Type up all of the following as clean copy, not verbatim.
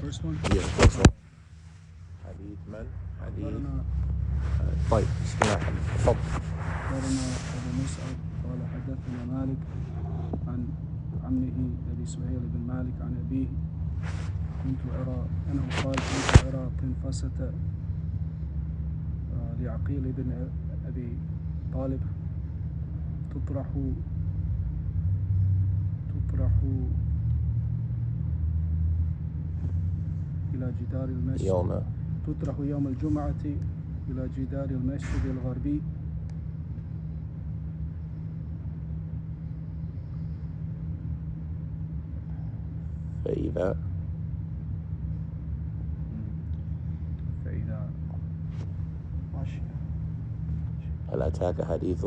first one? Yeah, first one. حديث من؟ حديث طيب بسم الله تفضل. أخبرنا أبو مصعب قال حدثنا مالك عن عمه أبي سهيل بن مالك عن أبيه كنت أرى أنه قال كنت أرى تنفسة لعقيل بن أبي طالب تطرح إلى جدار المسجد تطرح يوم الجمعة إلى جدار المسجد الغربي فإذا هل أتاك حديث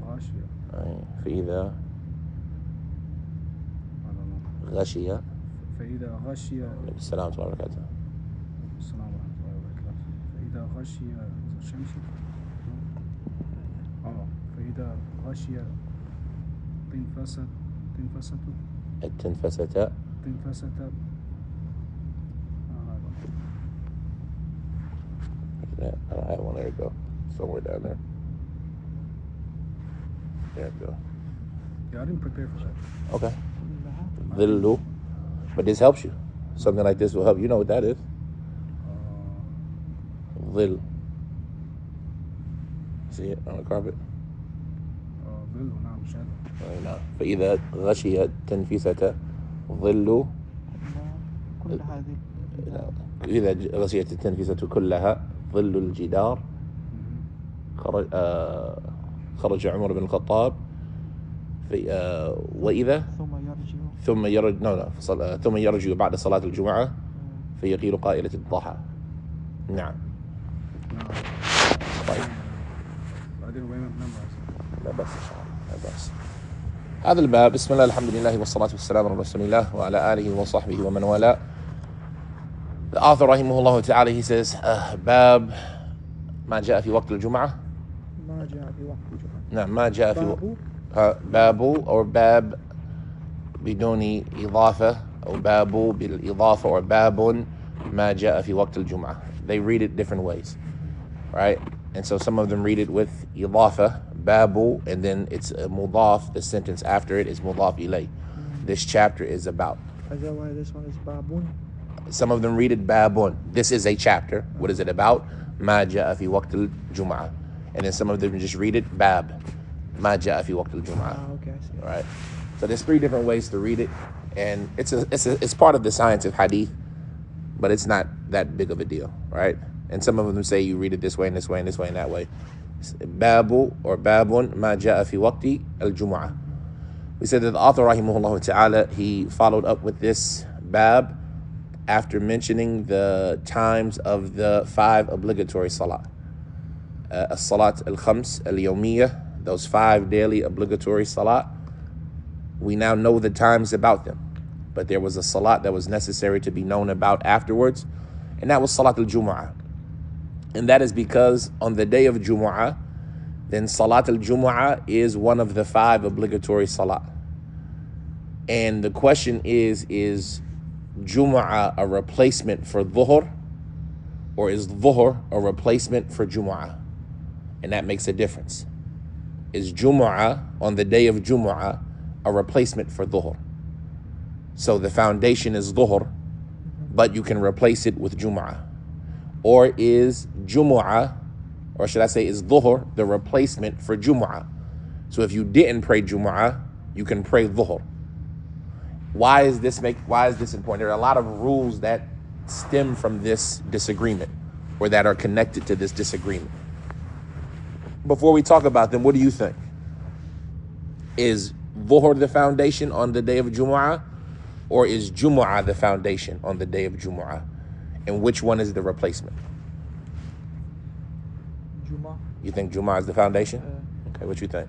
غاشية فإذا غشي فإذا غشي السلام ورحمة الله وبركاته. السلام ورحمة الله وبركاته. فإذا غشي الشمس فإذا غشي تنفست I don't have one. There you go. Somewhere down there. There you go. Yeah, I didn't prepare for that. Okay. Dhillu. But this helps you. Something like this will help. You know what that is. Dhil. See it on the carpet? ظل نعم شهادة. نعم. فإذا غشي التنفيسة ظل كل هذه إذا غشيت التنفيسة كلها ظل الجدار خرج عمر بن الخطاب في وإذا ثم يرجع بعد صلاة الجمعة فيقيل قائلة الضحى. نعم. طيب. لا بأس إن شاء الله لا بأس. هذا الباب بسم الله الحمد لله والصلاة والسلام على رسول الله وعلى آله وصحبه ومن والاه. The author rahimahullah ta'ala, he says باب ما جاء في وقت الجمعة. نعم ما جاء في باب or باب بدون إضافة أو باب بالإضافة or باب ما جاء في وقت الجمعة. They read it different ways, right? And so some of them read it with إضافة babu, and then it's a mudaf, the sentence after it is mudaf ilay. This chapter is about. Is that why this one is babun? Some of them read it babun. This is a chapter. What is it about? Ma ja'a fi waqt al-jum'ah. And then some of them just read it bab. Ma ja'a fi waqt al-jum'ah. Okay, I see. Right. So there's 3 different ways to read it, and it's part of the science of hadith, but it's not that big of a deal, right? And some of them say you read it this way and this way and this way and that way. Babu or babun ma ja'a fi waqti al-jum'ah. We said that the author rahimahullah ta'ala, he followed up with this bab after mentioning the times of the 5 obligatory salat. As-salat al-khams al-yawmiyah, those 5 daily obligatory salat. We now know the times about them, but there was a salat that was necessary to be known about afterwards, and that was salat al-jum'ah. And that is because on the day of Jumu'ah, then Salat al-Jumu'ah is one of the 5 obligatory salat. And the question is Jumu'ah a replacement for Dhuhr, or is Dhuhr a replacement for Jumu'ah? And that makes a difference. Is Jumu'ah on the day of Jumu'ah a replacement for Dhuhr? So the foundation is Dhuhr, but you can replace it with Jumu'ah. Or is Jumu'ah, or should I say is Dhuhr the replacement for Jumu'ah? So if you didn't pray Jumu'ah, you can pray Dhuhr. Why is this important? There are a lot of rules that stem from this disagreement, or that are connected to this disagreement. Before we talk about them, what do you think? Is Dhuhr the foundation on the day of Jumu'ah, or is Jumu'ah the foundation on the day of Jumu'ah? And which one is the replacement? Jumu'ah. You think Jumu'ah is the foundation? Okay, what you think?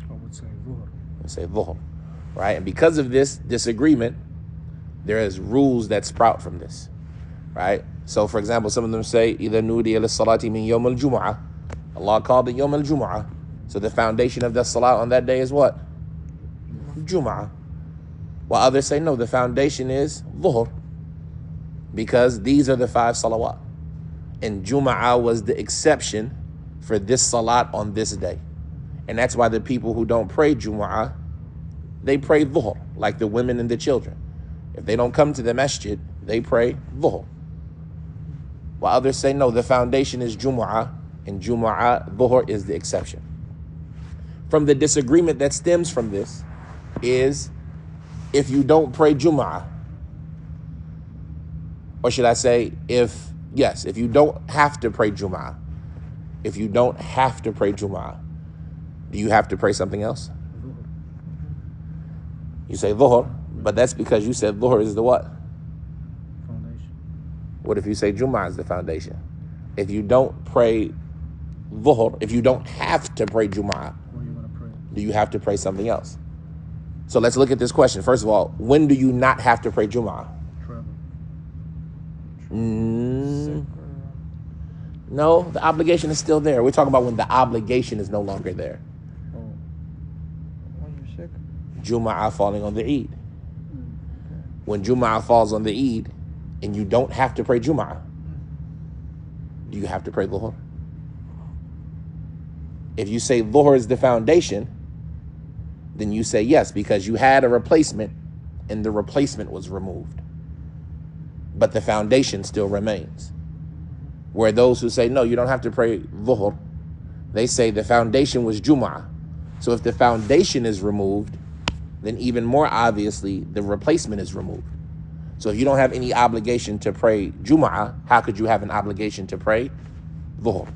I would say Dhuhr. You say Dhuhr, right? And because of this disagreement, there is rules that sprout from this, right? So, for example, some of them say, إِذَا نُودِيَ لِلصَّلَاةِ مِنْ يَوْمِ الْجُمُعَةِ. Allah called it Yawm al-Jumu'ah. So the foundation of the salat on that day is what? Jumu'ah. While others say, no, the foundation is dhuhr, because these are the 5 salawat. And Jum'ah was the exception for this salat on this day. And that's why the people who don't pray Jum'ah, they pray dhuhr, like the women and the children. If they don't come to the masjid, they pray dhuhr. While others say, no, the foundation is Jum'ah, and Jum'ah, dhuhr is the exception. From the disagreement that stems from this is if you don't pray Jum'ah, or should I say, if you don't have to pray Jum'ah, if you don't have to pray Jum'ah, do you have to pray something else? You say dhuhr, but that's because you said dhuhr is the what? Foundation. What if you say Jum'ah is the foundation? If you don't pray dhuhr, if you don't have to pray Jum'ah, What are you going to pray? do you have to pray something else? So let's look at this question. First of all, when do you not have to pray Jum'ah? Travel. No, the obligation is still there. We're talking about when the obligation is no longer there. Oh. When you're sick. Jum'ah falling on the Eid. Okay. When Jum'ah falls on the Eid and you don't have to pray Jum'ah, do you have to pray Dhuhr? If you say Dhuhr is the foundation, then you say yes, because you had a replacement and the replacement was removed. But the foundation still remains. Where those who say, no, you don't have to pray Dhuhr, they say the foundation was Jum'ah. So if the foundation is removed, then even more obviously, the replacement is removed. So if you don't have any obligation to pray Jum'ah, how could you have an obligation to pray Dhuhr?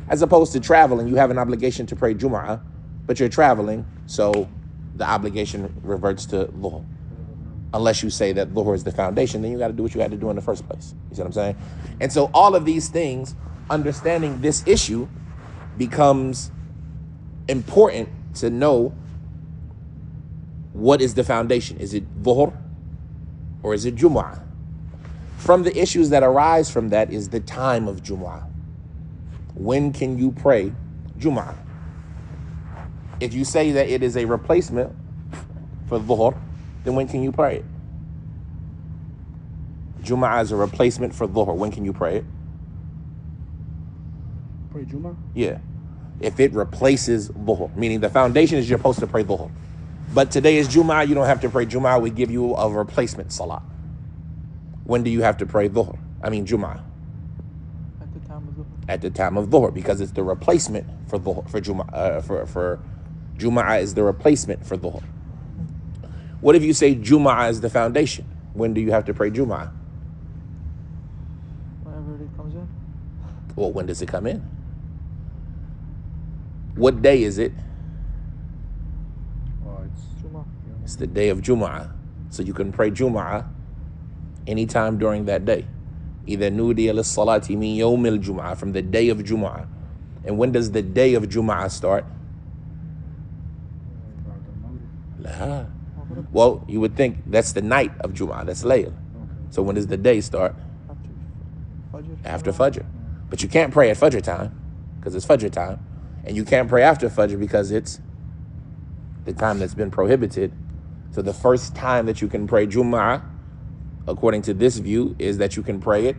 As opposed to traveling, you have an obligation to pray Jum'ah, but you're traveling, so the obligation reverts to Dhuhr. Unless you say that Dhuhr is the foundation, then you got to do what you had to do in the first place. You see what I'm saying? And so all of these things, understanding this issue becomes important to know what is the foundation. Is it Dhuhr or is it Jum'ah? From the issues that arise from that is the time of Jum'ah. When can you pray Jum'ah? If you say that it is a replacement for Dhuhr, then when can you pray it? Jum'ah is a replacement for Dhuhr. When can you pray it? Pray Jum'ah? Yeah. If it replaces Dhuhr, meaning the foundation is you're supposed to pray Dhuhr. But today is Jum'ah, you don't have to pray Jum'ah. We give you a replacement salat. When do you have to pray Dhuhr? Jum'ah. At the time of Dhuhr. At the time of Dhuhr, because it's the replacement for Dhuhr, for Jum'ah. For Jum'ah is the replacement for Dhuhr. What if you say Jum'ah is the foundation? When do you have to pray Jum'ah? Whenever it comes in. Well, when does it come in? What day is it? Oh, it's Jum'ah. It's the day of Jum'ah. So you can pray Jum'ah anytime during that day. Either nudiya lis-salati min yawm al-Jum'ah, from the day of Jum'ah. And when does the day of Jum'ah start? La. Well, you would think that's the night of Jum'ah. That's Layl. okay. So when does the day start? After Fajr. After Fajr. But you can't pray at Fajr time because it's Fajr time. And you can't pray after Fajr because it's the time that's been prohibited. So the first time that you can pray Jum'ah, according to this view, is that you can pray it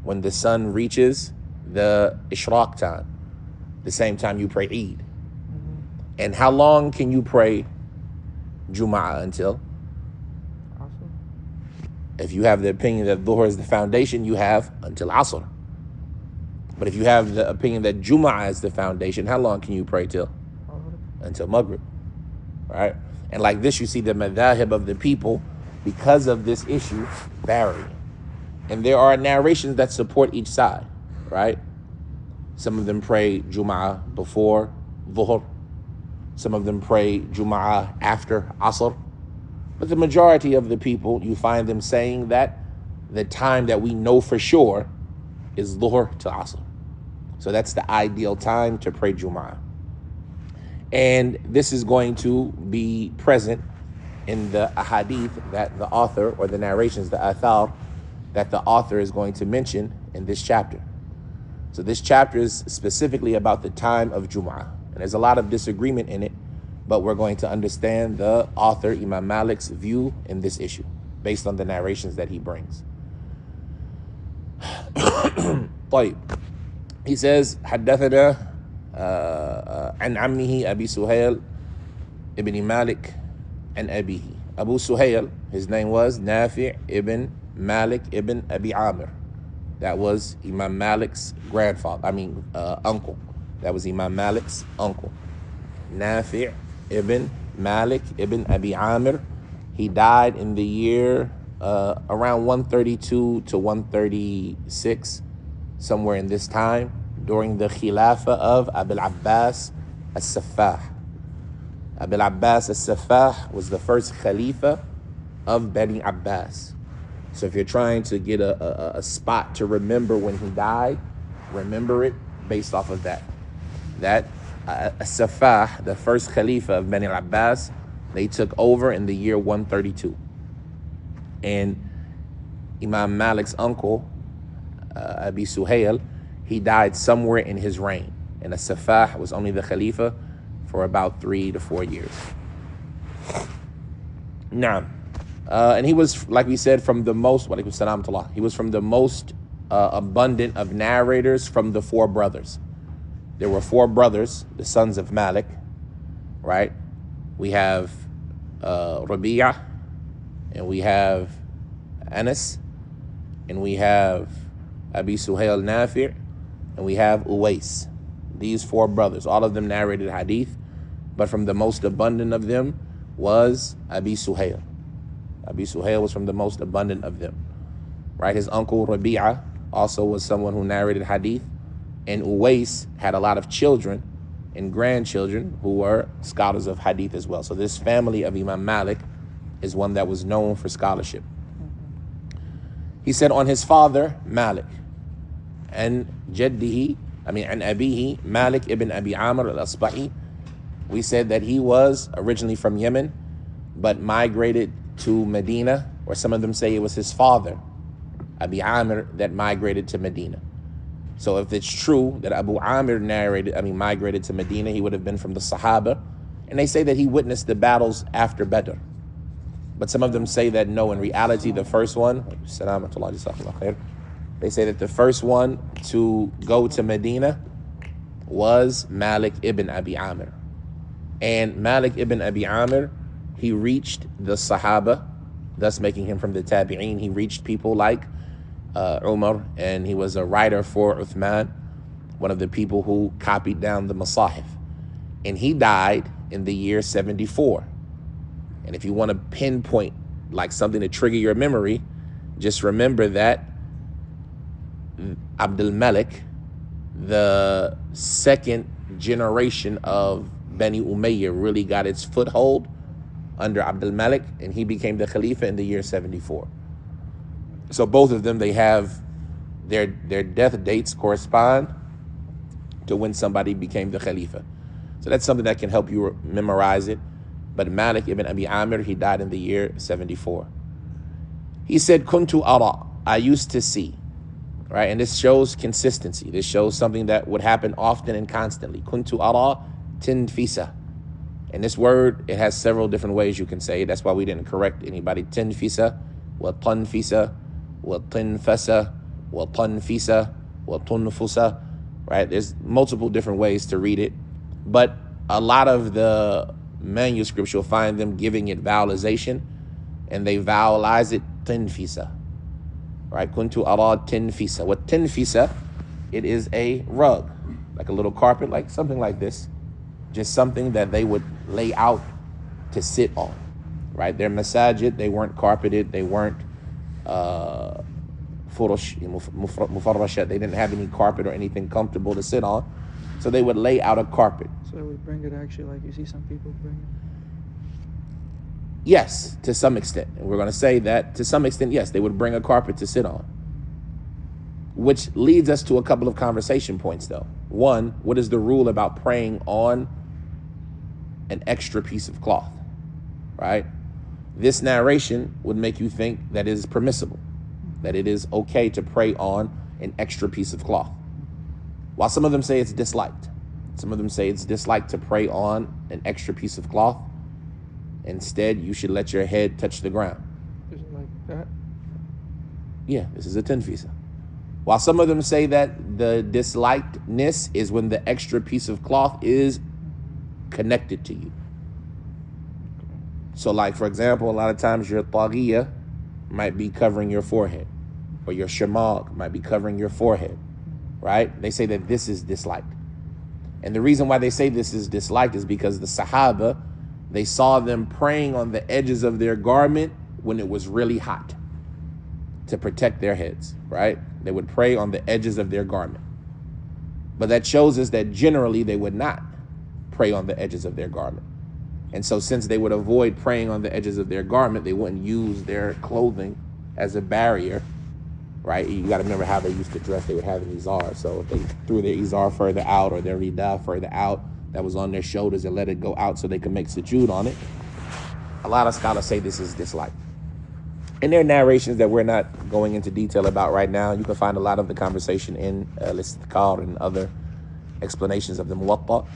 when the sun reaches the Ishraq time, the same time you pray Eid. And how long can you pray Jum'ah until? Asr. If you have the opinion that Dhuhr is the foundation, you have until Asr. But if you have the opinion that Jum'ah is the foundation, how long can you pray till? Maghrib. Until Maghrib, right? And like this, you see the madhahib of the people, because of this issue, vary. And there are narrations that support each side, right? Some of them pray Jum'ah before Dhuhr. Some of them pray Jum'ah after Asr. But the majority of the people, you find them saying that the time that we know for sure is Dhuhr to Asr. So that's the ideal time to pray Jum'ah. And this is going to be present in the ahadith that the author, or the narrations, the athar, that the author is going to mention in this chapter. So this chapter is specifically about the time of Jum'ah. And there's a lot of disagreement in it but we're going to understand the author, Imam Malik's view in this issue, based on the narrations that he brings. طيب. He says, حدثنا عن عمه أبي سهيل ibn Malik and Abihi. Abu Suhail, his name was Nafi' ibn Malik ibn Abi Amir. That was Imam Malik's uncle. That was Imam Malik's uncle. Nafi' ibn Malik ibn Abi Amir. He died in the year around 132 to 136, somewhere in this time, during the Khilafah of Abil Abbas al-Saffah. Abil Abbas al-Saffah was the first Khalifa of Bani Abbas. So if you're trying to get a spot to remember when he died, remember it based off of that. That Saffah, the first Khalifa of Bani Abbas, they took over in the year 132. And Imam Malik's uncle, Abi Suhail, he died somewhere in his reign. And Saffah was only the Khalifa for about 3 to 4 years. Now, and he was, like we said, from the most, he was from the most abundant of narrators from the 4 brothers. There were 4 brothers, the sons of Malik, right? We have Rabi'ah, and we have Anas, and we have Abi Suhail Nafi', and we have Uwais. These 4 brothers, all of them narrated hadith, but from the most abundant of them was Abi Suhail. Abi Suhail was from the most abundant of them, right? His uncle Rabi'ah also was someone who narrated hadith, and Uwais had a lot of children and grandchildren who were scholars of hadith as well. So this family of Imam Malik is one that was known for scholarship. He said on his father, Malik, and Abihi, Malik ibn Abi Amr al-Asbahi. We said that he was originally from Yemen, but migrated to Medina, or some of them say it was his father, Abi Amr, that migrated to Medina. So if it's true that Abu Amr migrated to Medina, he would have been from the Sahaba. And they say that he witnessed the battles after Badr. But some of them say that no, in reality, the first one, they say that the first one to go to Medina was Malik ibn Abi Amr. And Malik ibn Abi Amr, he reached the Sahaba, thus making him from the Tabi'een. He reached people like Umar, and he was a writer for Uthman, one of the people who copied down the Masahif. And he died in the year 74. And if you want to pinpoint like something to trigger your memory, just remember that Abdul Malik, the second generation of Bani Umayyah, really got its foothold under Abdul Malik, and he became the Khalifa in the year 74. So both of them, they have their death dates correspond to when somebody became the Khalifa. So that's something that can help you memorize it. But Malik ibn Abi Amir, he died in the year 74. He said, Kuntu ara, I used to see. Right? And this shows consistency. This shows something that would happen often and constantly. Kuntu ara tinfisa. And this word, it has several different ways you can say it. That's why we didn't correct anybody. Tinfisa, wa tanfisa, wa tinfasa, wa tanfisa, wa tunfusa. Right? There's multiple different ways to read it. But a lot of the manuscripts, you'll find them giving it vowelization, and they vowelize it tinfisa. Right? Kuntu ara tinfisa. What tinfisa? It is a rug, like a little carpet, like something like this. Just something that they would lay out to sit on. Right? Their masajid, they weren't carpeted, they weren't mufarrashat. They didn't have any carpet or anything comfortable to sit on. So they would lay out a carpet. So we bring it actually like you see some people bring it? Yes, to some extent. And we're going to say that to some extent, yes, they would bring a carpet to sit on. Which leads us to a couple of conversation points, though. One, what is the rule about praying on an extra piece of cloth? Right? This narration would make you think that it is permissible, that it is okay to pray on an extra piece of cloth. While some of them say it's disliked. Some of them say it's disliked to pray on an extra piece of cloth. Instead, you should let your head touch the ground. Is it like that? Yeah, this is a tinfisa. While some of them say that the dislikedness is when the extra piece of cloth is connected to you. So like, for example, a lot of times your taghiyya might be covering your forehead, or your shamag might be covering your forehead, right? They say that this is disliked. And the reason why they say this is disliked is because the Sahaba, they saw them praying on the edges of their garment when it was really hot to protect their heads, right? They would pray on the edges of their garment. But that shows us that generally they would not pray on the edges of their garment. And so since they would avoid praying on the edges of their garment, they wouldn't use their clothing as a barrier, right? You got to remember how they used to dress. They would have an izar. So if they threw their izar further out or their rida further out, that was on their shoulders, and let it go out so they could make sujood on it. A lot of scholars say this is disliked. And there are narrations that we're not going into detail about right now. You can find a lot of the conversation in al-Istidkar and other explanations of the Muwatta.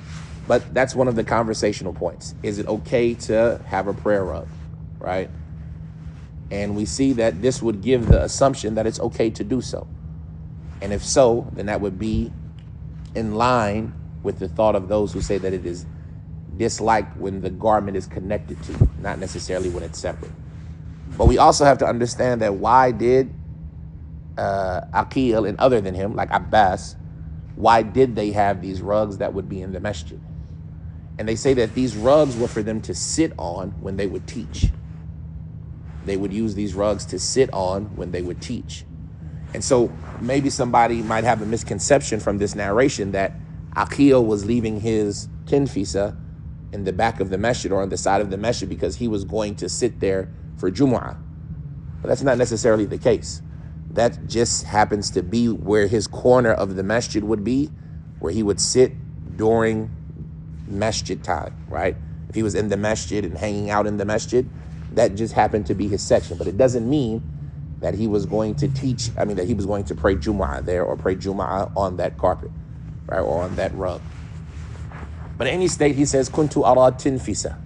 But that's one of the conversational points. Is it okay to have a prayer rug, right? And we see that this would give the assumption that it's okay to do so. And if so, then that would be in line with the thought of those who say that it is disliked when the garment is connected to you, not necessarily when it's separate. But we also have to understand that why did Aqil and other than him, like Abbas, why did they have these rugs that would be in the masjid? And they say that these rugs were for them to sit on when they would teach. They would use these rugs to sit on when they would teach. And so maybe somebody might have a misconception from this narration that Aqil was leaving his tinfisa in the back of the masjid or on the side of the masjid because he was going to sit there for Jumu'ah. But that's not necessarily the case. That just happens to be where his corner of the masjid would be, where he would sit during masjid time, right? If he was in the masjid and hanging out in the masjid, that just happened to be his section. But it doesn't mean that he was going to teach, that he was going to pray Jumu'ah there or pray Jumu'ah on that carpet, right, or on that rug. But in any state, he says, Kuntu ara tinfisa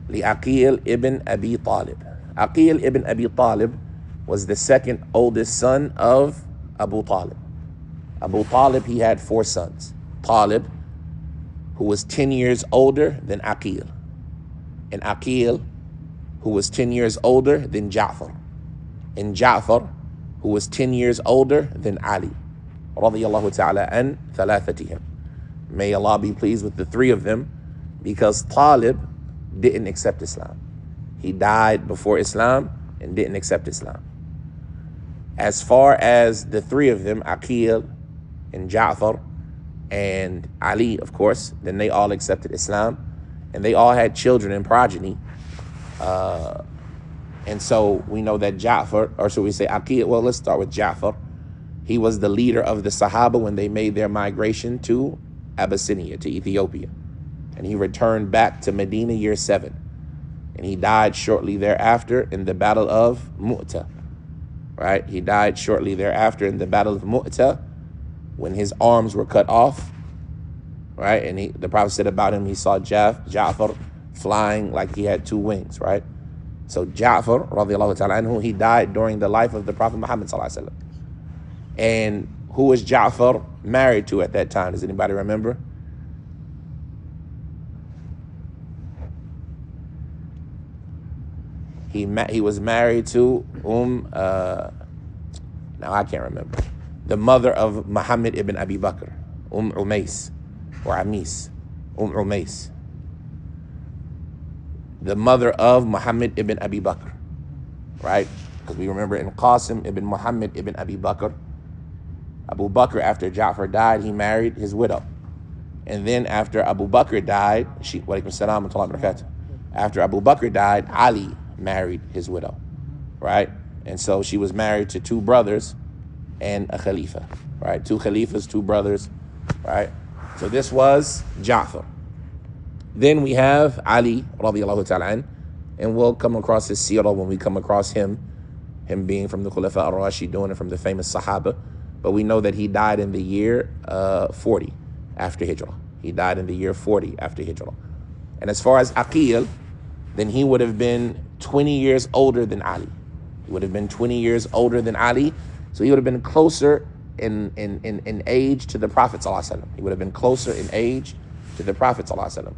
li Aqil ibn Abi Talib. Aqil ibn Abi Talib was the second oldest son of Abu Talib. Abu Talib, he had 4 sons. Talib, who was 10 years older than Aqil. And Aqil, who was 10 years older than Ja'far. And Ja'far, who was 10 years older than Ali. Radiyallahu ta'ala an thalathatihim. May Allah be pleased with the 3 of them, because Talib didn't accept Islam. He died before Islam and didn't accept Islam. As far as the 3 of them, Aqil and Ja'far and Ali, of course, then they all accepted Islam, and they all had children and progeny. And so we know that Ja'far, or should we say Aqil, well, let's start with Ja'far. He was the leader of the Sahaba when they made their migration to Abyssinia, to Ethiopia. And he returned back to Medina year 7. And he died shortly thereafter in the Battle of Mu'ta. Right? He died shortly thereafter in the Battle of Mu'ta when his arms were cut off. Right? And the Prophet said about him, he saw Ja'far flying like he had 2 wings, right? So Ja'far, radiallahu ta'ala anhu, he died during the life of the Prophet Muhammad sallallahu alaihi wasallam. And who was Ja'far married to at that time? Does anybody remember? He was married to now I can't remember, the mother of Muhammad ibn Abi Bakr, Umais, or Amis, Umais, the mother of Muhammad ibn Abi Bakr, right? Because we remember in Qasim ibn Muhammad ibn Abi Bakr, Abu Bakr, after Ja'far died, he married his widow. And then after Abu Bakr died, after Abu Bakr died, Ali married his widow, right? And so she was married to 2 brothers and a Khalifa, right? 2 Khalifas, 2 brothers, right? So this was Ja'far. Then we have Ali, radiallahu ta'ala an, and we'll come across his seerah when we come across him being from the Khulafa al-Rashidun and from the famous Sahaba. But we know that he died in the year 40 after Hijrah. He died in the year 40 after Hijrah. And as far as Aqil, then he would have been 20 years older than Ali. He would have been 20 years older than Ali. So he would have been closer in age to the Prophet ﷺ. He would have been closer in age to the Prophet ﷺ.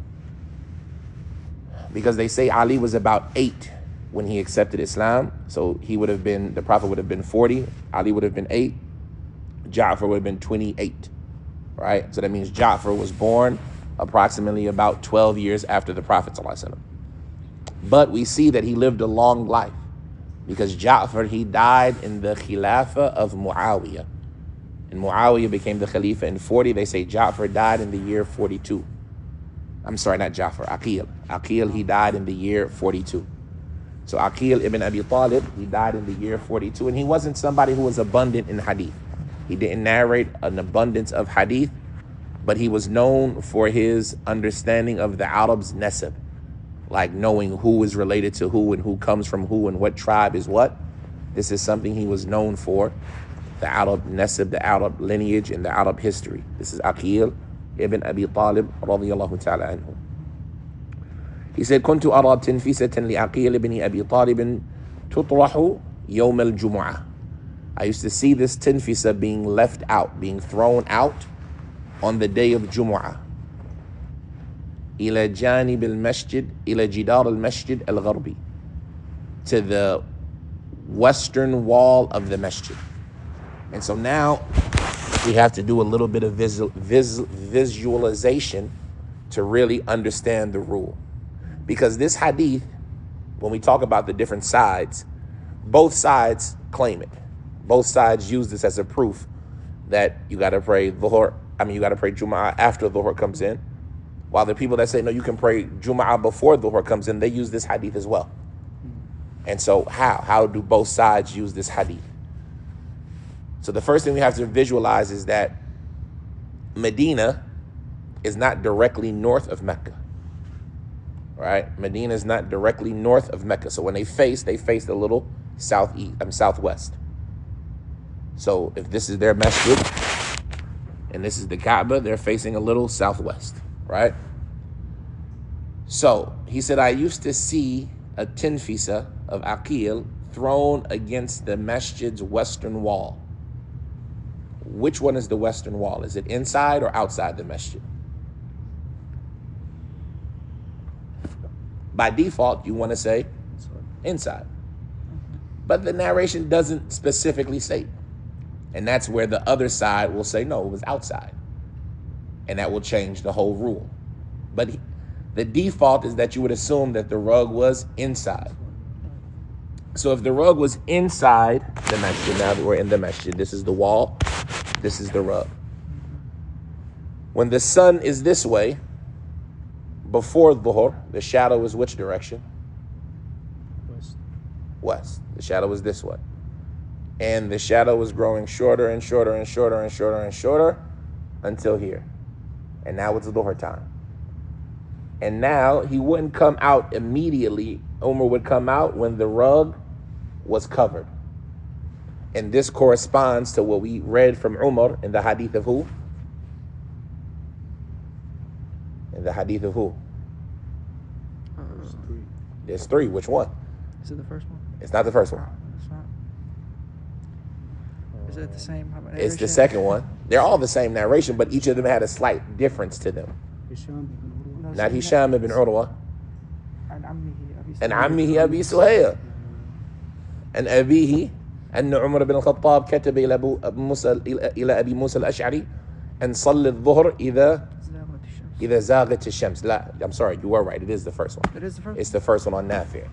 Because they say Ali was about 8 when he accepted Islam. So he would have been, the Prophet would have been 40, Ali would have been 8, Ja'far would have been 28, right? So that means Ja'far was born approximately about 12 years after the Prophet ﷺ. But we see that he lived a long life because Ja'far, he died in the Khilafah of Muawiyah. And Muawiyah became the Khalifa in 40. They say Ja'far died in the year 42. I'm sorry, not Ja'far, Aqil. Aqil, he died in the year 42. So Aqil ibn Abi Talib, he died in the year 42. And he wasn't somebody who was abundant in hadith. He didn't narrate an abundance of hadith, but he was known for his understanding of the Arab's nasab, like knowing who is related to who and who comes from who and what tribe is what. This is something he was known for, the Arab nasab, the Arab lineage, and the Arab history. This is Aqil ibn Abi Talib radiyallahu ta'ala anhu. He said, كنت أرى تنفيسة لعقيل بن أبي طالب تطرح يوم الجمعة. I used to see this tinfisa being left out, being thrown out on the day of Jumu'ah. إلى جانب المسجد إلى جدار المسجد الغربي, to the western wall of the masjid. And so now we have to do a little bit of visualization to really understand the rule. Because this hadith, when we talk about the different sides, both sides claim it. Both sides use this as a proof that you got to pray Dhuhr, you got to pray Jumu'ah after Dhuhr comes in. While the people that say, no, you can pray Jumu'ah before Dhuhr comes in, they use this hadith as well. And so how do both sides use this hadith? So the first thing we have to visualize is that Medina is not directly north of Mecca. Right? Medina is not directly north of Mecca. So when they face a little southwest. So if this is their masjid and this is the Kaaba, they're facing a little southwest, right? So he said, I used to see a tinfisa of Aqil thrown against the masjid's western wall. Which one is the western wall? Is it inside or outside the masjid? By default, you want to say inside. But the narration doesn't specifically say. And that's where the other side will say, no, it was outside. And that will change the whole rule. But the default is that you would assume that the rug was inside. So if the rug was inside the masjid, now that we're in the masjid, this is the wall, this is the rug. When the sun is this way, before Dhuhr, the shadow is which direction? West. West. The shadow is this way. And the shadow was growing shorter and shorter and shorter and shorter and shorter until here. And now it's Dhuhr time. And now he wouldn't come out immediately. Umar would come out when the rug was covered. And this corresponds to what we read from Umar in the hadith of who? In the hadith of who? There's 3. Which one? Is it the first one? It's not the first one. It's not. Is it the same? It's the second one. They're all the same narration, but each of them had a slight difference to them. Hisham ibn Urwa. Not Hisham ibn Urwa. And عمه أبي سهيل. And أبيه أن عمر بن الخطاب كتب إلى أبي موسى الأشعري أن صلي الظهر إذا زاغت الشمس. لا, I'm sorry, you were right. It is the first one. It is the first. It's the first one on Nafi'.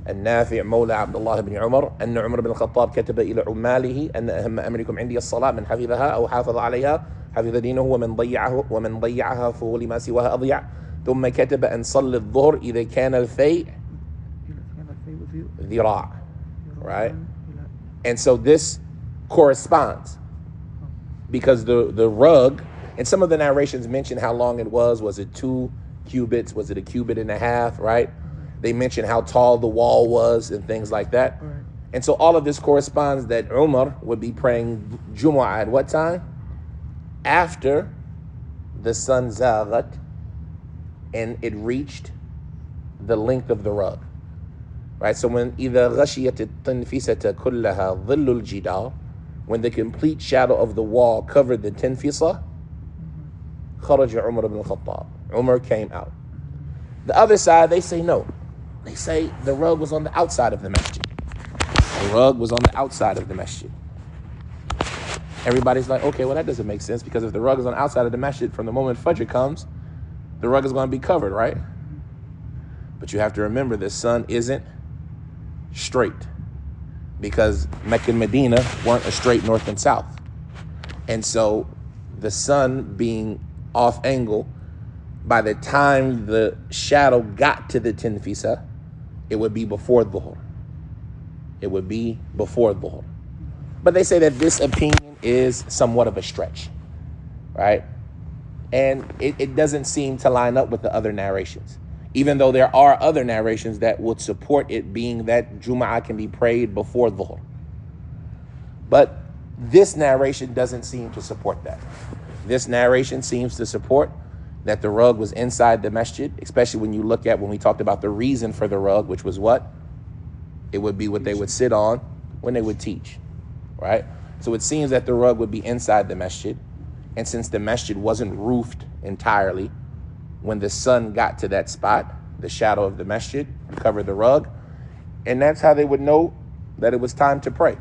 النافع مولى عبد الله بن عمر أن عمر بن الخطاب كتب إلى عماله أن أهم أمركم عندي الصلاة من حفظها أو حافظ عليها حفظ دينه ومن ضيعها فهو لما سواها أضيع ثم كتب أن صلي الظهر إذا كان الفيء ذراع. Right? And so this corresponds because the rug, and some of the narrations mention how long it was. Was it 2 cubits? Was it a cubit and a half? Right? They mention how tall the wall was and things like that. Right. And so all of this corresponds that Umar would be praying Jumu'ah at what time? After the sun zaghat, and it reached the length of the rug. Right? So when إِذَا غَشِيَتِ التَّنْفِسَةَ كُلَّهَا ظِلُّ الْجِدَارِ, when the complete shadow of the wall covered the tenfisa, خَرَجَ عُمَرُ ibn al-Khattab. Umar came out. The other side, they say no. They say the rug was on the outside of the masjid. The rug was on the outside of the masjid. Everybody's like, okay, well, that doesn't make sense, because if the rug is on the outside of the masjid, from the moment Fajr comes, the rug is going to be covered, right? But you have to remember, the sun isn't straight, because Mecca and Medina weren't a straight north and south. And so the sun being off angle, by the time the shadow got to the tenfisa, it would be before Dhuhr. It would be before Dhuhr. But they say that this opinion is somewhat of a stretch, right? And it doesn't seem to line up with the other narrations, even though there are other narrations that would support it being that Jum'ah can be prayed before Dhuhr. But this narration doesn't seem to support that. This narration seems to support that the rug was inside the masjid, especially when you look at when we talked about the reason for the rug, which was what? It would be what they would sit on when they would teach, right? So it seems that the rug would be inside the masjid. And since the masjid wasn't roofed entirely, when the sun got to that spot, the shadow of the masjid covered the rug. And that's how they would know that it was time to pray.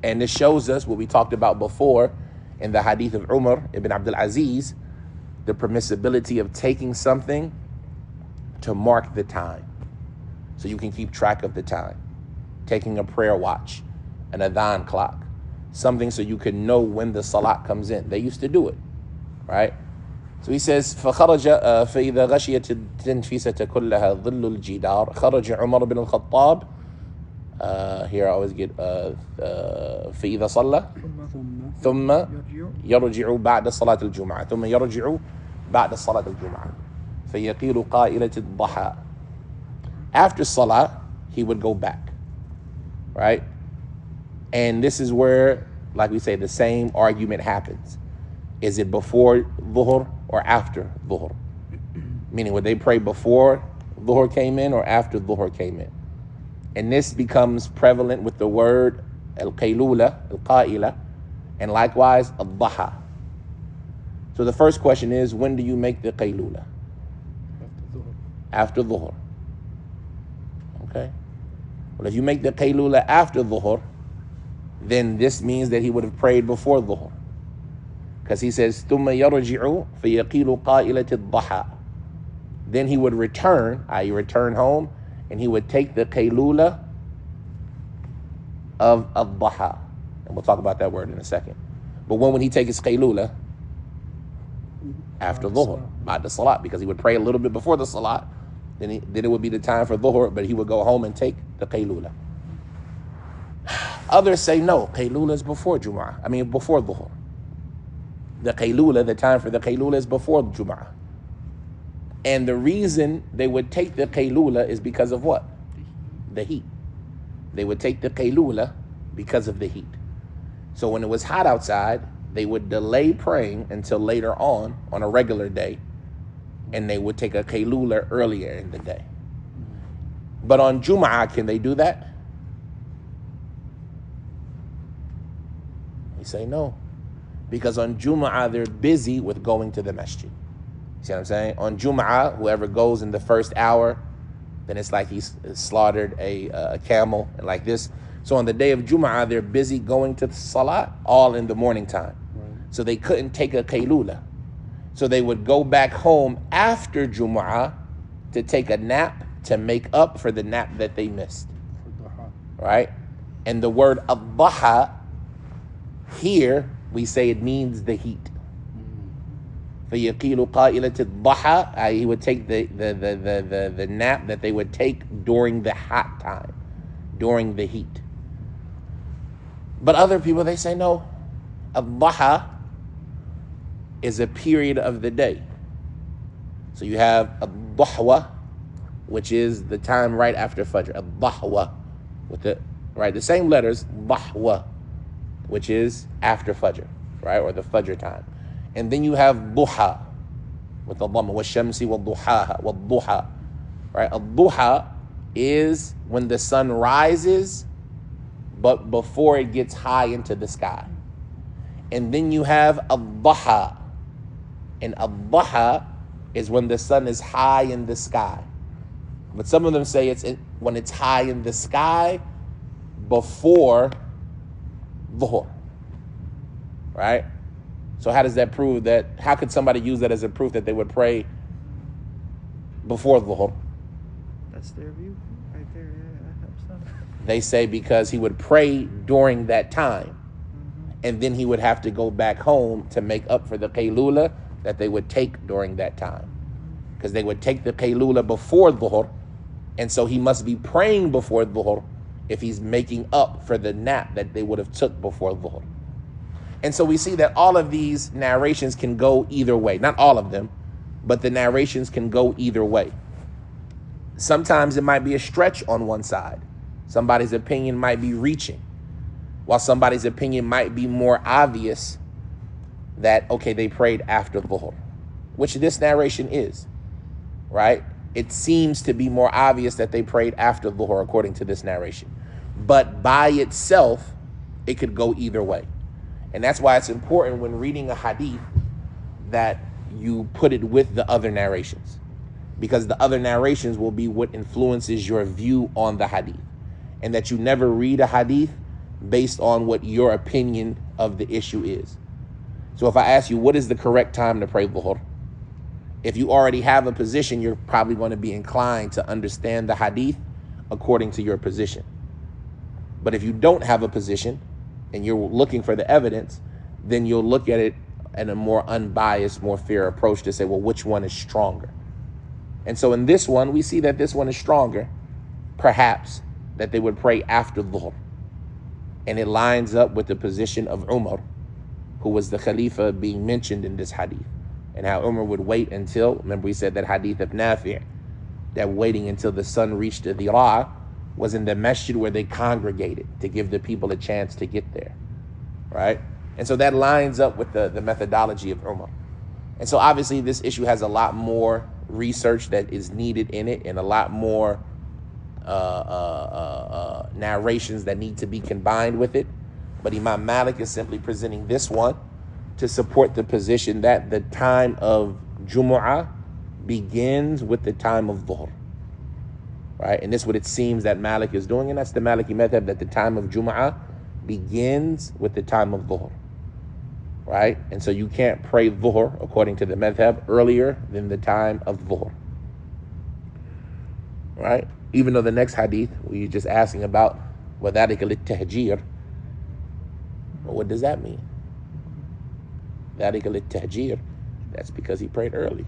And this shows us what we talked about before in the hadith of Umar ibn Abdul Aziz, the permissibility of taking something to mark the time, so you can keep track of the time. Taking a prayer watch, an adhan clock, something so you can know when the salat comes in. They used to do it, right? So he says, فَخَرَجَ فَإِذَا غَشِيَتِ التَّنْفِسَةَ كُلَّهَا ظِلُّ الْجِدَارِ خَرَجَ عُمَرُ بن الخطاب. Here I always get فَإِذَا صَلَّى ثُمَّ يَرْجِعُ بَعْدَ صَلَاةِ الْجُمْعَةِ ثُمَّ يَرْجِعُ بَعْدَ صَلَاةِ الْجُمْعَةِ فَيَقِيلُ قَائِلَةِ الضَّحَى. After salah, he would go back, right? And this is where, like we say, the same argument happens. Is it before Dhuhr or after Dhuhr? Meaning, would they pray before Dhuhr came in or after Dhuhr came in? And this becomes prevalent with the word al-qaylula, al-qa'ila, and likewise al-dhaha. So the first question is, when do you make the qaylula? After Dhuhr. Okay? Well, if you make the qaylula after Dhuhr, then this means that he would have prayed before Dhuhr. Because he says, ثُمَّ يَرْجِعُ فَيَقِيلُ قَائِلَةِ الضَّحَى. Then he would return, i.e. return home, and he would take the qaylula of al-dhaha. And we'll talk about that word in a second. But when would he take his qaylula? After Dhuhr, by the salat, because he would pray a little bit before the salat, then it would be the time for Dhuhr, but he would go home and take the qaylula. Others say no, qaylula is before Jum'ah. Before Dhuhr. The qaylula, the time for the qaylula is before Jum'ah. And the reason they would take the qaylula is because of what? The heat. They would take the qaylula because of the heat. So when it was hot outside, they would delay praying until later on a regular day, and they would take a qaylula earlier in the day. But on Jum'ah, can they do that? We say no. Because on Jum'ah, they're busy with going to the masjid. See what I'm saying? On Jum'ah, whoever goes in the first hour, then it's like he's slaughtered a camel and like this. So on the day of Jum'ah, they're busy going to the salat all in the morning time. Right. So they couldn't take a qaylula. So they would go back home after Jum'ah to take a nap to make up for the nap that they missed. Right? And the word al-dhaha, here we say it means the heat. فَيَقِيلُ قَائِلَةِ الضَّحَى, he would take the nap that they would take during the hot time, during the heat. But other people, they say no, al-dhaha is a period of the day. So you have al-dhahwa, which is the time right after Fajr, al-dhahwa, with the same letters, dhahwa, which is after Fajr, right, or the Fajr time. And then you have duha with the dhamma, washamsi wal-duha. Right? Al-duha is when the sun rises, but before it gets high into the sky. And then you have al-dhaha. And al-dhaha is when the sun is high in the sky. But some of them say it's when it's high in the sky before dhuhr. Right? So how does that prove that? How could somebody use that as a proof that they would pray before dhuhr? That's their view right there. Yeah, that helps them. They say because he would pray during that time. And then he would have to go back home to make up for the qaylula that they would take during that time. Because they would take the qaylula before dhuhr, and so he must be praying before dhuhr if he's making up for the nap that they would have took before dhuhr. And so we see that all of these narrations can go either way. Not all of them, but the narrations can go either way. Sometimes it might be a stretch on one side. Somebody's opinion might be reaching, while somebody's opinion might be more obvious that, okay, they prayed after dhuhr, which this narration is, right? It seems to be more obvious that they prayed after dhuhr according to this narration. But by itself, it could go either way. And that's why it's important when reading a hadith that you put it with the other narrations, because the other narrations will be what influences your view on the hadith, and that you never read a hadith based on what your opinion of the issue is. So if I ask you, what is the correct time to pray dhuhr? If you already have a position, you're probably going to be inclined to understand the hadith according to your position. But if you don't have a position and you're looking for the evidence, then you'll look at it in a more unbiased, more fair approach to say, well, which one is stronger? And so in this one, we see that this one is stronger, perhaps, that they would pray after dhuhr. And it lines up with the position of Umar, who was the Khalifa being mentioned in this hadith, and how Umar would wait until, remember we said that hadith of Nafi', that waiting until the sun reached the dhira was in the masjid where they congregated to give the people a chance to get there, right? And so that lines up with the methodology of Umar. And so obviously this issue has a lot more research that is needed in it, and a lot more narrations that need to be combined with it. But Imam Malik is simply presenting this one to support the position that the time of Jumu'ah begins with the time of Dhuhr, right? And this is what it seems that Malik is doing, and that's the Maliki madhab, that the time of Jumu'ah begins with the time of Dhuhr, right? And so you can't pray Dhuhr, according to the madhab, earlier than the time of Dhuhr, right? Even though the next hadith, we're just asking about وَذَلِكَ لِلتَّهْجِيرِ. Well, what does that mean? ذَلِكَ لِلتَّهْجِيرِ. That's because he prayed early.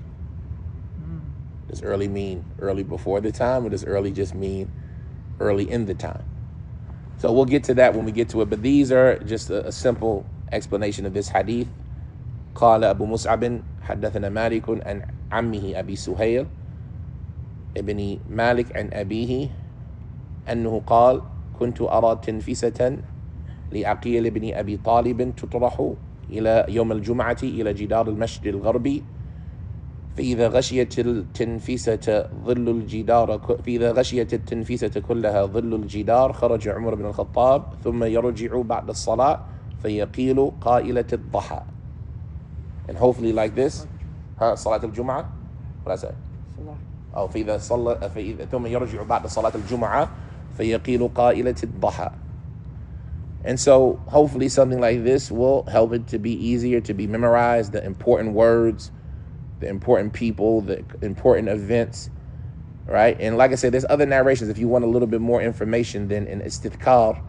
Does early mean early before the time, or does early just mean early in the time? So we'll get to that when we get to it. But these are just a simple explanation of this hadith. قال أبو مصعب حدثنا مالك عن عمه أبي سهيل ابن مالك عن أبيه أنه قال كنت أرى تنفسة لعقيل بن أبي طالب تطرح إلى يوم الجمعة إلى جدار المسجد الغربي فإذا غشيت التنفيسة كلها ظل الجدار خرج عمر بن الخطاب ثم يرجع بعد الصلاة فيقيل قائلة الضحى. And hopefully like this, صلاة الجمعة. What I say? أو فإذا ثم يرجع بعد صلاة الجمعة فيقيل قائلة الضحى. And so hopefully something like this will help it to be easier to be memorized, the important words, the important people, the important events, right? And like I said, there's other narrations. If you want a little bit more information, then in Istithkar,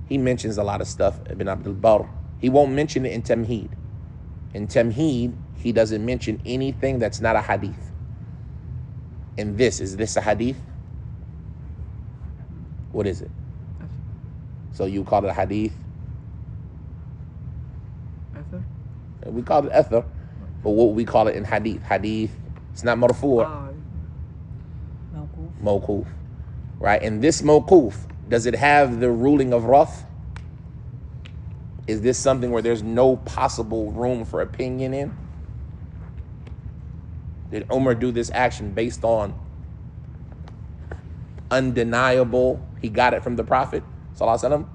he mentions a lot of stuff. Ibn Abdul Barr, he won't mention it in Tamheed. In Tamheed, he doesn't mention anything that's not a hadith. And is this a hadith? What is it? So you call it a hadith? Athar? We call it athar, but what would we call it in hadith? Hadith, it's not marfu'. Mawquf. Right? And this mawquf, does it have the ruling of raf? Is this something where there's no possible room for opinion in? Did Umar do this action based on undeniable, he got it from the Prophet, sallallahu alaihi wasallam?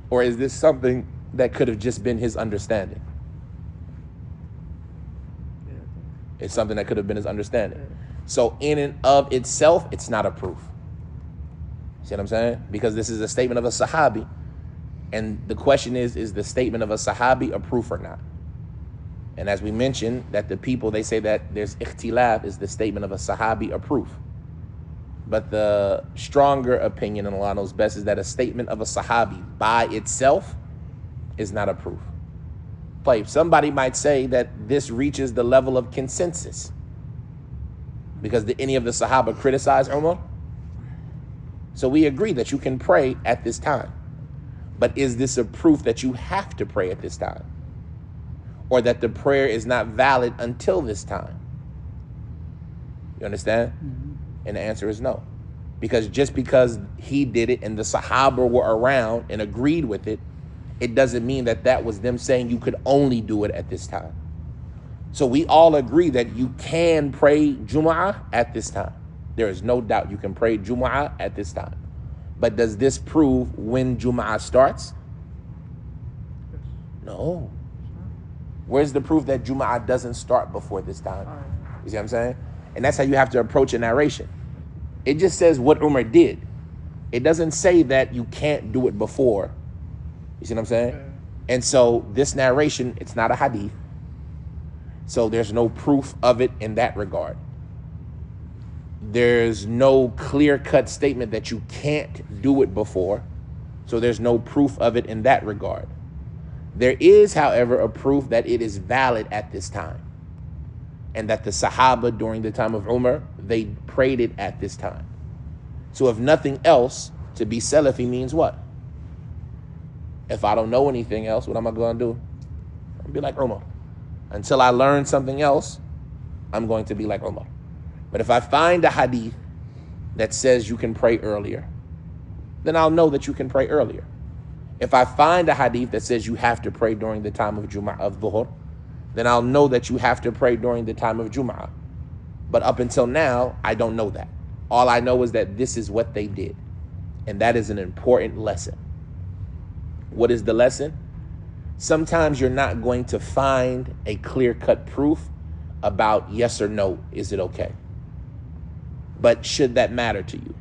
Or is this something that could have just been his understanding? Yeah, It's something that could have been his understanding. Yeah. So in and of itself, it's not a proof. See what I'm saying? Because this is a statement of a sahabi. And the question is the statement of a sahabi a proof or not? And as we mentioned, that the people, they say that there's ikhtilaf, is the statement of a sahabi a proof. But the stronger opinion, and Allah knows best, is that a statement of a sahabi by itself is not a proof. Like, somebody might say that this reaches the level of consensus. Because did any of the Sahaba criticize Umar? So we agree that you can pray at this time. But is this a proof that you have to pray at this time? Or that the prayer is not valid until this time? You understand? Mm-hmm. And the answer is no. Because just because he did it and the Sahaba were around and agreed with it, it doesn't mean that that was them saying you could only do it at this time. So we all agree that you can pray Jumu'ah at this time. There is no doubt you can pray Jumu'ah at this time. But does this prove when Jumu'ah starts? Yes. No. Where's the proof that Jumu'ah doesn't start before this time? You see what I'm saying? And that's how you have to approach a narration. It just says what Umar did. It doesn't say that you can't do it before. You see what I'm saying? Yeah. And so this narration, it's not a hadith. So there's no proof of it in that regard. There's no clear-cut statement that you can't do it before. So there's no proof of it in that regard. There is, however, a proof that it is valid at this time. And that the Sahaba during the time of Umar, they prayed it at this time. So if nothing else, to be Salafi means what? If I don't know anything else, what am I going to do? I'm going to be like Umar. Until I learn something else, I'm going to be like Umar. But if I find a hadith that says you can pray earlier, then I'll know that you can pray earlier. If I find a hadith that says you have to pray during the time of Jum'ah, of Dhuhr, then I'll know that you have to pray during the time of Jum'ah. But up until now, I don't know that. All I know is that this is what they did. And that is an important lesson. What is the lesson? Sometimes you're not going to find a clear-cut proof about yes or no, is it okay? But should that matter to you?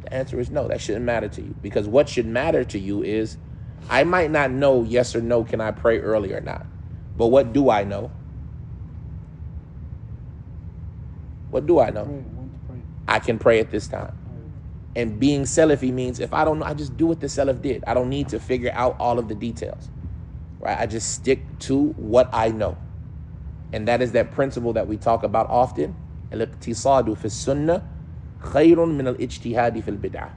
The answer is no, that shouldn't matter to you. Because what should matter to you is, I might not know yes or no, can I pray early or not? But what do I know? What do I know? Pray, when to pray. I can pray at this time. And being Salafi means if I don't know, I just do what the Salaf did. I don't need to figure out all of the details. Right? I just stick to what I know. And that is that principle that we talk about often. Al-iqtisadu fi sunnah khayrun min al-ijtihadi fil bid'ah.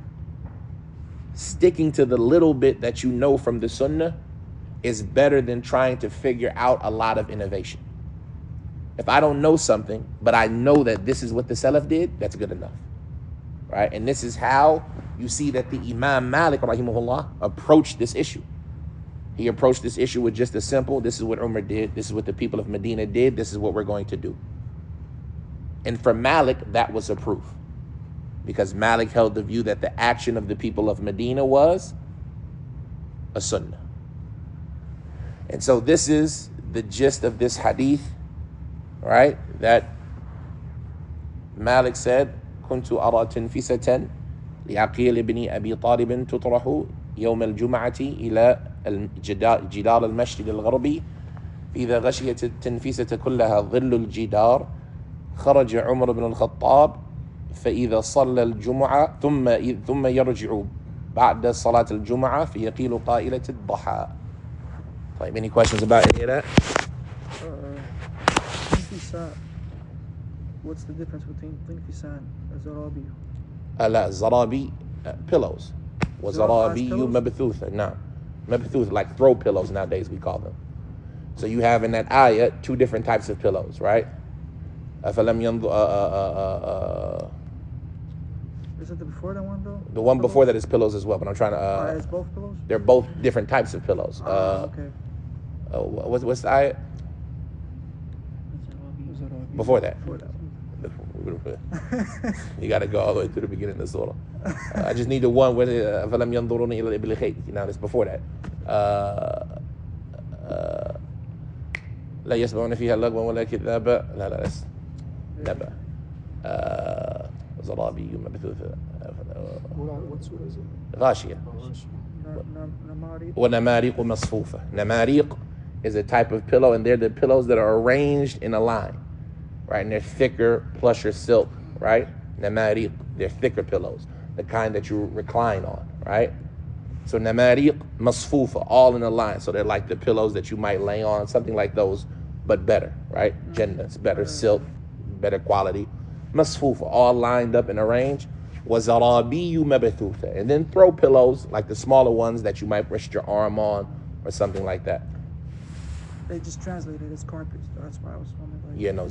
Sticking to the little bit that you know from the sunnah is better than trying to figure out a lot of innovation. If I don't know something, but I know that this is what the Salaf did, that's good enough. Right? And this is how you see that the Imam Malik, rahimahullah, approached this issue. He approached this issue with just a simple, this is what Umar did, this is what the people of Medina did, this is what we're going to do. And for Malik, that was a proof. Because Malik held the view that the action of the people of Medina was a sunnah. And so this is the gist of this hadith, right? That Malik said, كنت أرى تنفسة لعقيل بن أبي طالب تطرح يوم الجمعة إلى جدار المسجد الغربي فإذا غشيت التنفسة كلها ظل الجدار خرج عمر بن الخطاب فإذا صلى الجمعة ثم يرجع بعد صلاة الجمعة فيقيل قائلة الضحى. طيب, any questions about any of that? Tinfisan. What's the difference between Tinfisan and Zarabi? لا, Zarabi, pillows. وزرابي pillows? مبثوثة. No. Mabthuth, like throw pillows nowadays we call them. So you have in that ayah two different types of pillows, right? أفلم ينظر Is it the before that one though? the one before that is pillows as well, but I'm trying to It's both pillows? they're both different types of pillows. Okay. What's the ayah? Before that. Before that one. You got to go all the way to the beginning of the surah. I just need the one where فَلَمْ يَنْظُرُونَ إِلَى الْإِبِلِ خَيْرٍ. Now that's before that. لا يسمعون فيها لغوا ولا كذابا. لا that's نبأ. زرابي مبثوثة. What surah is it? غاشية. Namari. وَنَمَارِقُ مَصْفُوفَةً. Namariq is a type of pillow, and they're the pillows that are arranged in a line, right? And they're thicker, plusher silk, right? Namariq, they're thicker pillows, the kind that you recline on, right? So namariq masfufa, all in a line. So they're like the pillows that you might lay on, something like those, but better, right? Jannah's better silk, better quality. Masfufa, all lined up and arranged. وَزَرَابِيُّ مَبْثُوثَةً. And then throw pillows, like the smaller ones that you might rest your arm on or something like that. They just translated it as carpets. That's why I was wondering. Like, Yeah, no,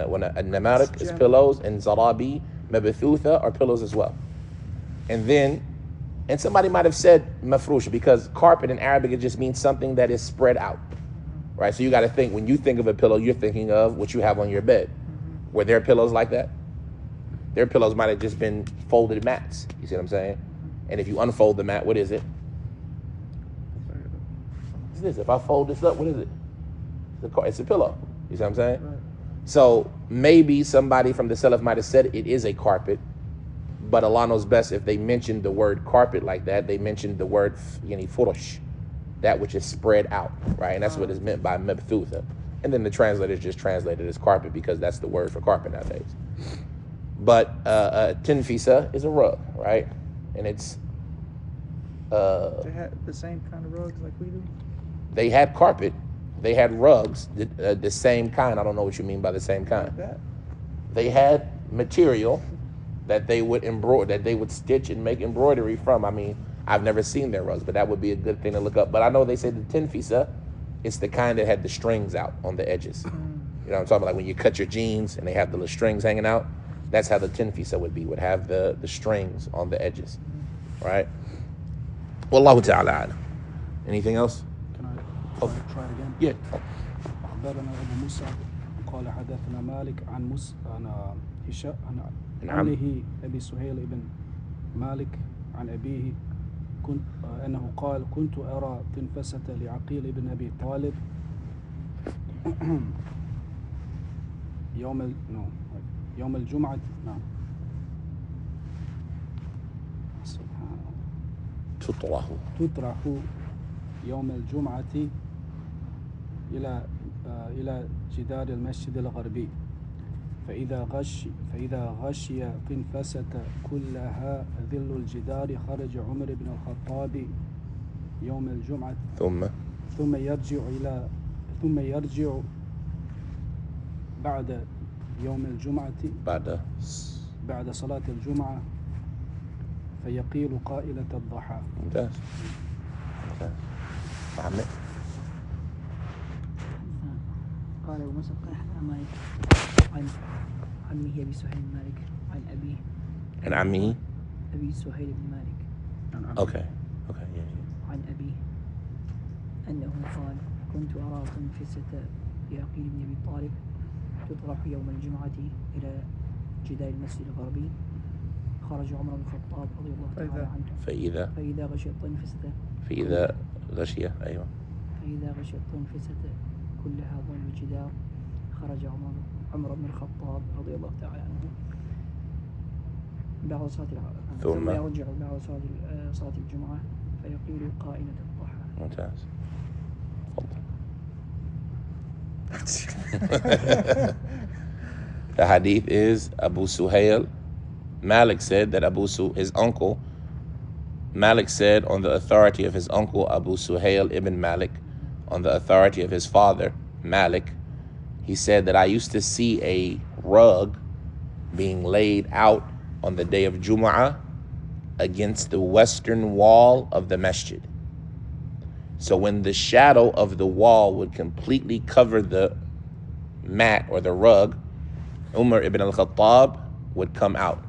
when a namariq is pillows, and zarabi, mabthutha are pillows as well. And then, and somebody might have said mafrush, because carpet in Arabic, it just means something that is spread out, right? So you got to think, when you think of a pillow, you're thinking of what you have on your bed. Were there pillows like that? Their pillows might have just been folded mats. You see what I'm saying? And if you unfold the mat, what is it? What's this? If I fold this up, what is it? It's a pillow. You see what I'm saying? Right. So maybe somebody from the Salaf might have said it is a carpet, but Allah knows best. If they mentioned the word carpet like that, they mentioned the word furush, that which is spread out, right? And that's what is meant by mabthutha. And then the translators just translated as carpet because that's the word for carpet nowadays. But tinfisa is a rug, right? And it's They had the same kind of rugs like we do. they had carpet, they had rugs, the same kind. I don't know what you mean by the same kind. Like that. They had material that they would embroider, that they would stitch and make embroidery from. I mean, I've never seen their rugs, but that would be a good thing to look up. But I know they say the tinfisa, it's the kind that had the strings out on the edges. You know what I'm talking about? Like when you cut your jeans and they have the little strings hanging out. That's how the tinfisa would have the strings on the edges, right? Wallahu ta'ala. Anything else? Can I try it again? Yeah. أخبرنا أبو موسى قال حدثنا مالك عن هشام عن نعم. عمه أبي سهيل بن مالك عن أبيه أنه قال كنت أرى تنفسة لعقيل بن أبي طالب يوم الجمعة. نعم. سبحان الله. تطرح يوم الجمعة إلى جدار المسجد الغربي فإذا غشي تنفسة كلها ظل الجدار خرج عمر بن الخطاب يوم الجمعة ثم يرجع بعد يوم الجمعة بعد صلاة الجمعة فيقيل قائلة الضحى. ممتاز. محمد. قال أبو موسى قال حدثنا مالك عن عمه أبي سهيل بن مالك عن أبيه. عن عمه أبي سهيل بن مالك. Okay. عن أبيه أنه قال كنت أرى تنفسة لعقيل بن أبي طالب تطرح يوم الجمعة إلى جدار المسجد الغربي خرج عمر بن الخطاب رضي الله تعالى عنه فإذا غشي التنفسة فإذا غشي التنفسة كلها ظل الجدار خرج عمر بن الخطاب رضي الله تعالى عنه بعد صلاة ثم يرجع بعد صلاة الجمعة فيقول قائلة الضحى. ممتاز. The hadith is Abu Suhail. Malik said that his uncle, Malik said on the authority of his uncle Abu Suhail ibn Malik, on the authority of his father Malik, he said that I used to see a rug being laid out on the day of Jumu'ah against the western wall of the masjid. So when the shadow of the wall would completely cover the mat or the rug, Umar ibn al-Khattab would come out,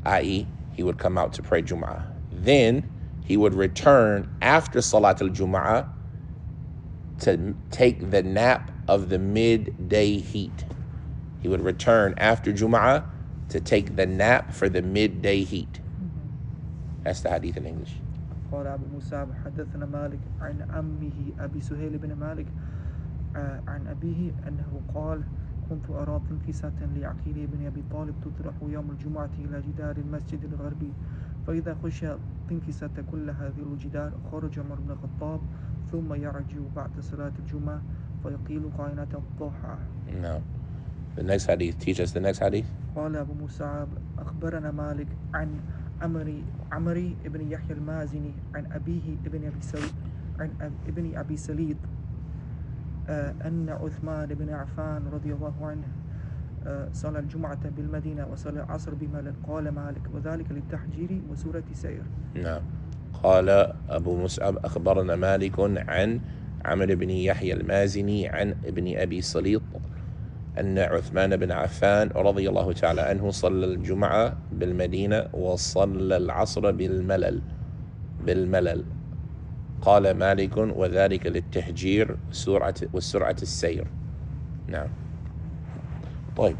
i.e., he would come out to pray Jumu'ah. Then he would return after Salat al-Jumu'ah to take the nap of the midday heat. He would return after Jum'ah to take the nap for the midday heat. That's the hadith in English. قال أبو موسى حدثنا مالك عن أمه أبي سهيل بن مالك عن أبيه أنه قال كنت أرى تنفسة لعقيل بن أبي طالب تطرح يوم الجمعة إلى جدار المسجد الغربي، فإذا خشي تنفسة كل هذه الجدار خرج عمر بن الخطاب ثم يرجع بعد صلاة الجمعة فيقيل قائنة الضحى. No. The next hadith. Teach us the next hadith. قال أبو موسى أخبرنا مالك عن عمري ابن يحيى المازني عن أبيه ابن أبي سليط أن عثمان بن عفان رضي الله عنه صلى الجمعة بالمدينة وصلى العصر بملل. قال مالك وذلك للتحجير وسورة سير. نعم. قال أبو مصعب أخبرنا مالك عن عمرو بن يحيى المازني عن ابن أبي سليط أن عثمان بن عفان رضي الله تعالى عنه صلى الجمعة بالمدينة وصلى العصر بالملل. قال مالك وذلك للتهجير والسرعة السير. نعم. طيب.